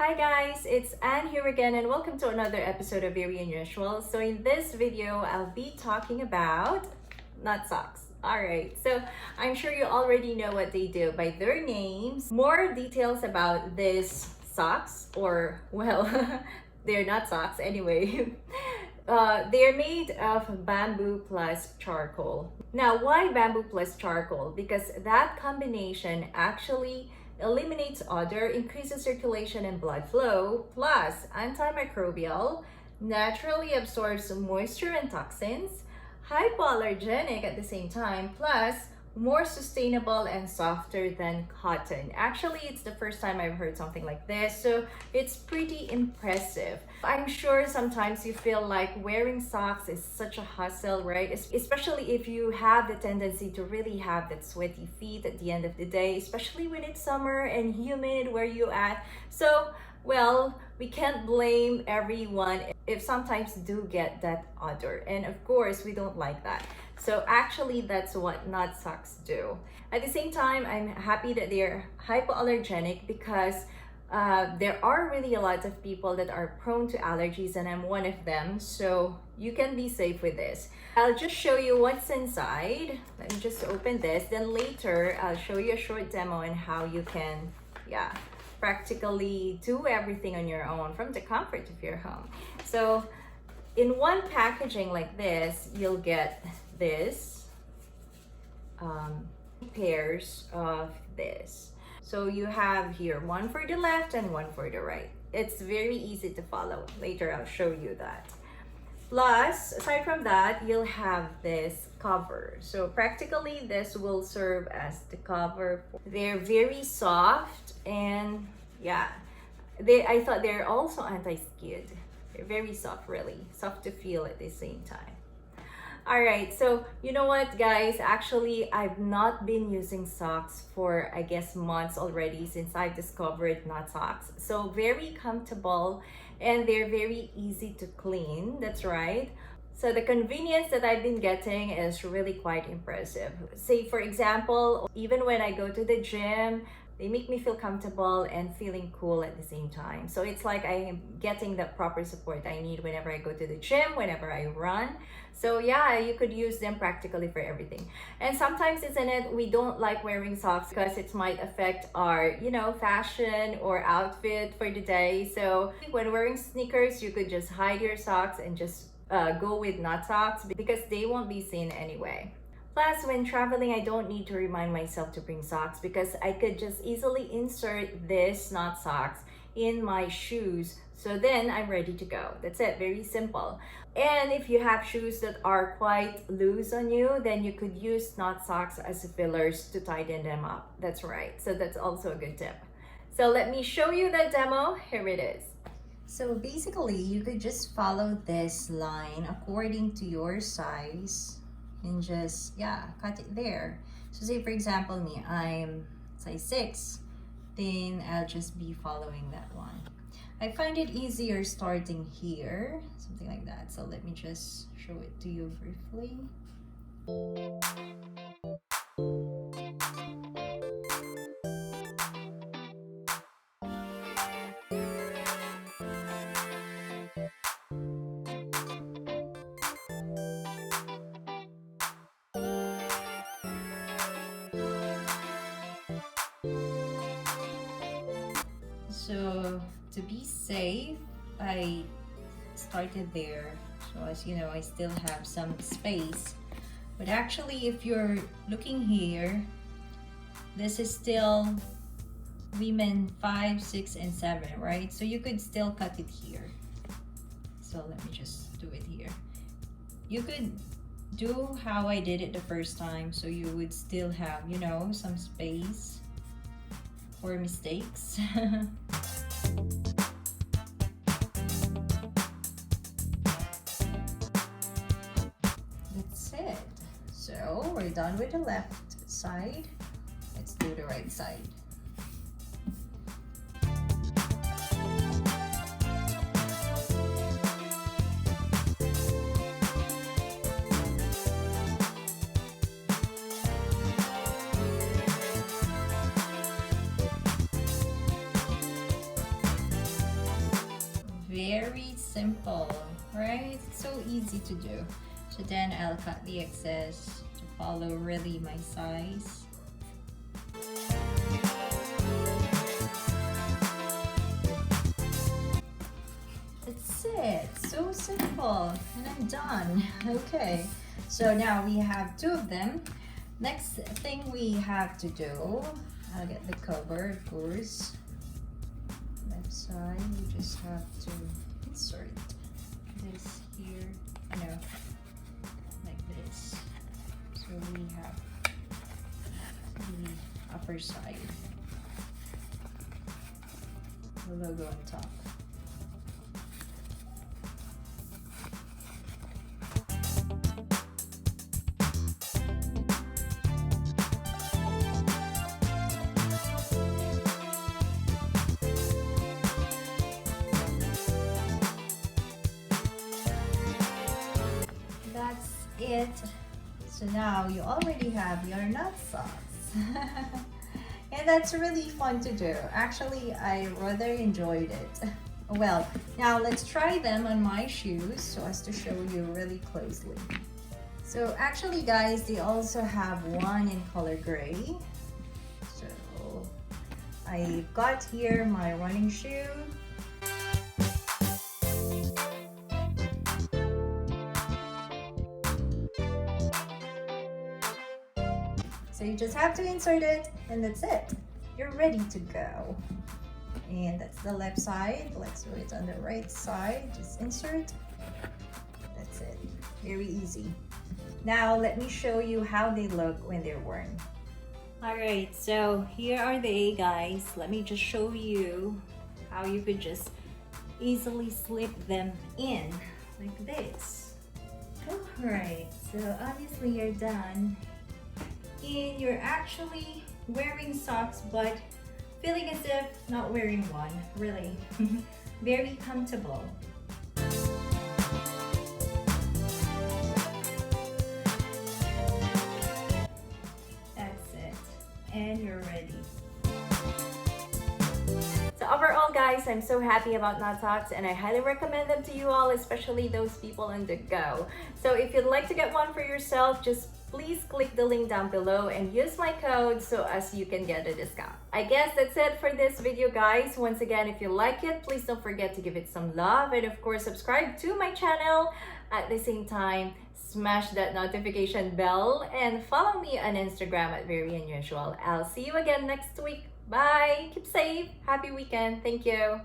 Hi guys, it's Anne here again and welcome to another episode of Very Unusual. So in this video, I'll be talking about nut socks. Alright, so I'm sure you already know what they do by their names. More details about these socks, or well, they're not socks anyway. They're made of bamboo plus charcoal. Now, why bamboo plus charcoal? Because that combination actually eliminates odor, increases circulation and blood flow, plus antimicrobial, naturally absorbs moisture and toxins, hypoallergenic at the same time, plus more sustainable and softer than cotton. Actually, it's the first time I've heard something like this, so it's pretty impressive. I'm sure sometimes you feel like wearing socks is such a hassle, right? Especially if you have the tendency to really have that sweaty feet at the end of the day, especially when it's summer and humid where you at. So, well, we can't blame everyone if sometimes do get that odor. And of course, we don't like that. So actually, that's what nut socks do. At the same time, I'm happy that they're hypoallergenic because there are really a lot of people that are prone to allergies, and I'm one of them. So you can be safe with this. I'll just show you what's inside. Let me just open this. Then later, I'll show you a short demo on how you can, practically do everything on your own from the comfort of your home. So in one packaging like this, you'll get this pairs of this. So you have here one for the left and one for the right. It's very easy to follow. Later I'll show you that. Plus, aside from that, you'll have this cover. So practically this will serve as the cover. They're very soft and I thought they're also anti-skid. They're very soft, really. Soft to feel at the same time. Alright, so you know what guys, actually I've not been using socks for I guess months already since I discovered nut socks. So very comfortable and they're very easy to clean, that's right. So the convenience that I've been getting is really quite impressive. Say for example, even when I go to the gym, they make me feel comfortable and feeling cool at the same time. So it's like I am getting the proper support I need whenever I go to the gym, whenever I run. So yeah, you could use them practically for everything. And sometimes, isn't it, we don't like wearing socks because it might affect our, fashion or outfit for the day. So when wearing sneakers, you could just hide your socks and just go with nut socks because they won't be seen anyway. Plus, when traveling, I don't need to remind myself to bring socks because I could just easily insert this nut socks in my shoes. So then I'm ready to go. That's it, very simple. And if you have shoes that are quite loose on you, then you could use nut socks as fillers to tighten them up. That's right. So that's also a good tip. So let me show you the demo. Here it is. So basically, you could just follow this line according to your size and just cut it there. So say for example me, I'm size 6, then I'll just be following that one. I find it easier starting here, something like that. So let me just show it to you briefly. So to be safe, I started there. So as you know, I still have some space. But actually, if you're looking here, this is still women 5, 6, and 7, right? So you could still cut it here. So let me just do it here. You could do how I did it the first time, so you would still have, some space for mistakes. That's it. So we're done with the left side. Let's do the right side. very simple, right? It's so easy to do. So then I'll cut the excess to follow really my size. That's it. So simple. And I'm done. Okay. So now we have two of them. Next thing we have to do, I'll get the cover, of course. Left side, you just have to insert this here, no, like this. So we have the upper side, the logo on top. That's it. So now you already have your nut socks. And that's really fun to do. Actually, I rather enjoyed it. Well, now let's try them on my shoes so as to show you really closely. So actually guys, they also have one in color gray. So I've got here my running shoe. So you just have to insert it and that's it. You're ready to go. And that's the left side. Let's do it on the right side. Just insert. That's it. Very easy. Now let me show you how they look when they're worn. Alright, so here are they, guys. Let me just show you how you could just easily slip them in like this. Alright, so obviously you're done. And you're actually wearing socks but feeling as if not wearing one, really. Very comfortable. That's it. And you're ready. So overall guys, I'm so happy about nut socks and I highly recommend them to you all, especially those people on the go. So if you'd like to get one for yourself, just please click the link down below and use my code so as you can get a discount. I guess that's it for this video guys. Once again, if you like it, please don't forget to give it some love and of course subscribe to my channel. At the same time, smash that notification bell and follow me on Instagram at Very Unusual. I'll see you again next week. Bye! Keep safe! Happy weekend! Thank you!